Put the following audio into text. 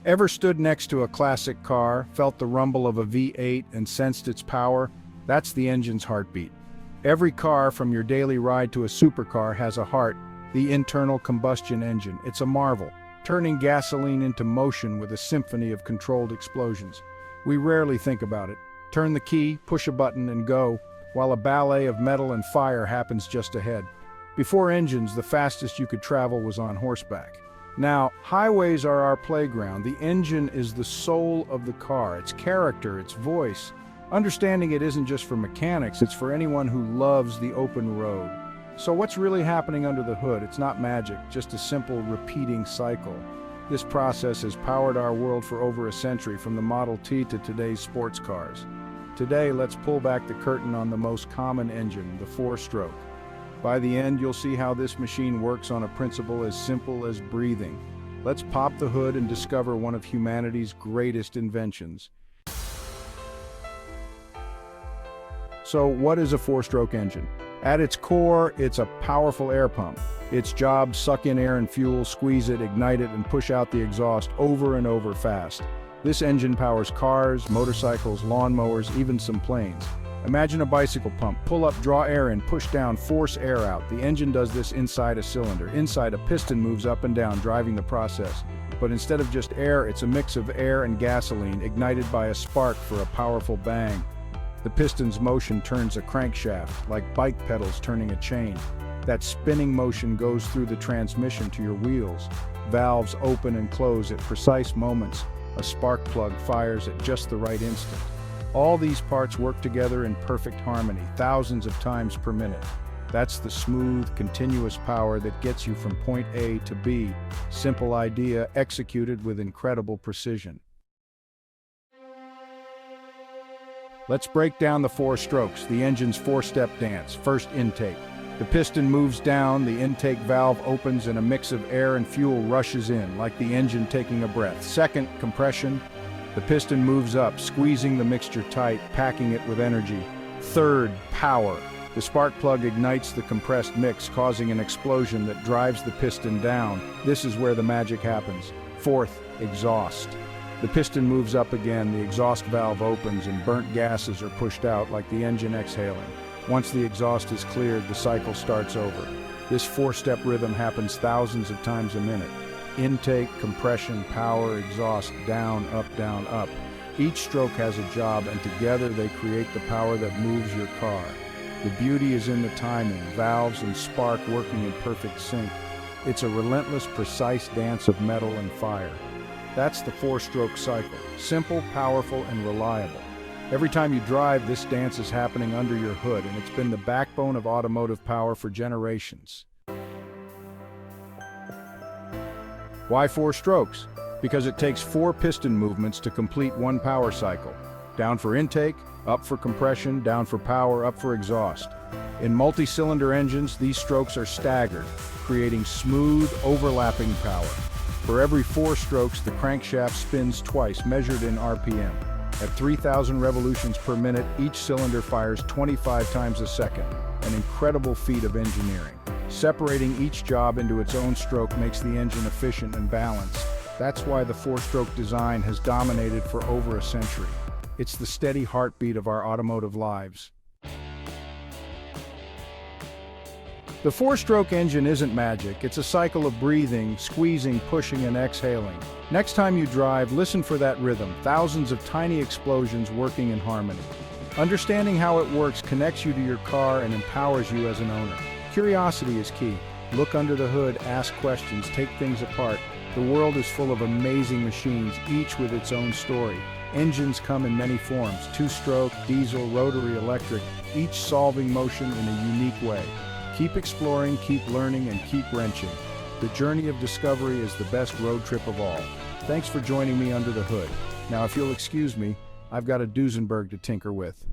Ever stood next to a classic car, felt the rumble of a V8 and sensed its power? That's the engine's heartbeat. Every car, from your daily ride to a supercar, has a heart, the internal combustion engine. It's a marvel, turning gasoline into motion with a symphony of controlled explosions. We rarely think about it. Turn the key, push a button, and go, while a ballet of metal and fire happens just ahead. Before engines, the fastest you could travel was on horseback. Now, highways are our playground. The engine is the soul of the car, its character, its voice. Understanding it isn't just for mechanics, it's for anyone who loves the open road. So what's really happening under the hood? It's not magic, just a simple repeating cycle. This process has powered our world for over a century, from the Model T to today's sports cars. Today, let's pull back the curtain on the most common engine, the four-stroke. By the end, you'll see how this machine works on a principle as simple as breathing. Let's pop the hood and discover one of humanity's greatest inventions. So, what is a four-stroke engine? At its core, it's a powerful air pump. Its job: suck in air and fuel, squeeze it, ignite it, and push out the exhaust over and over fast. This engine powers cars, motorcycles, lawnmowers, even some planes. Imagine a bicycle pump. Pull up, draw air in, push down, force air out. The engine does this inside a cylinder. Inside, a piston moves up and down, driving the process. But instead of just air, it's a mix of air and gasoline, ignited by a spark for a powerful bang. The piston's motion turns a crankshaft, like bike pedals turning a chain. That spinning motion goes through the transmission to your wheels. Valves open and close at precise moments. A spark plug fires at just the right instant. All these parts work together in perfect harmony, thousands of times per minute. That's the smooth, continuous power that gets you from point A to B. Simple idea, executed with incredible precision. Let's break down the four strokes, the engine's four-step dance. First, intake. The piston moves down, the intake valve opens, and a mix of air and fuel rushes in, like the engine taking a breath. Second, compression. The piston moves up, squeezing the mixture tight, packing it with energy. Third, power. The spark plug ignites the compressed mix, causing an explosion that drives the piston down. This is where the magic happens. Fourth, exhaust. The piston moves up again, the exhaust valve opens, and burnt gases are pushed out like the engine exhaling. Once the exhaust is cleared, the cycle starts over. This four-step rhythm happens thousands of times a minute. Intake, compression, power, exhaust, down, up. Each stroke has a job, and together they create the power that moves your car. The beauty is in the timing, valves and spark working in perfect sync. It's a relentless, precise dance of metal and fire. That's the four-stroke cycle. Simple, powerful, and reliable. Every time you drive, this dance is happening under your hood, and it's been the backbone of automotive power for generations. Why four strokes? Because it takes four piston movements to complete one power cycle. Down for intake, up for compression, down for power, up for exhaust. In multi-cylinder engines, these strokes are staggered, creating smooth, overlapping power. For every four strokes, the crankshaft spins twice, measured in RPM. At 3,000 revolutions per minute, each cylinder fires 25 times a second, an incredible feat of engineering. Separating each job into its own stroke makes the engine efficient and balanced. That's why the four-stroke design has dominated for over a century. It's the steady heartbeat of our automotive lives. The four-stroke engine isn't magic. It's a cycle of breathing, squeezing, pushing, and exhaling. Next time you drive, listen for that rhythm, thousands of tiny explosions working in harmony. Understanding how it works connects you to your car and empowers you as an owner. Curiosity is key. Look under the hood, ask questions, take things apart. The world is full of amazing machines, each with its own story. Engines come in many forms: two-stroke, diesel, rotary, electric, each solving motion in a unique way. Keep exploring, keep learning, and keep wrenching. The journey of discovery is the best road trip of all. Thanks for joining me under the hood. Now, if you'll excuse me, I've got a Duesenberg to tinker with.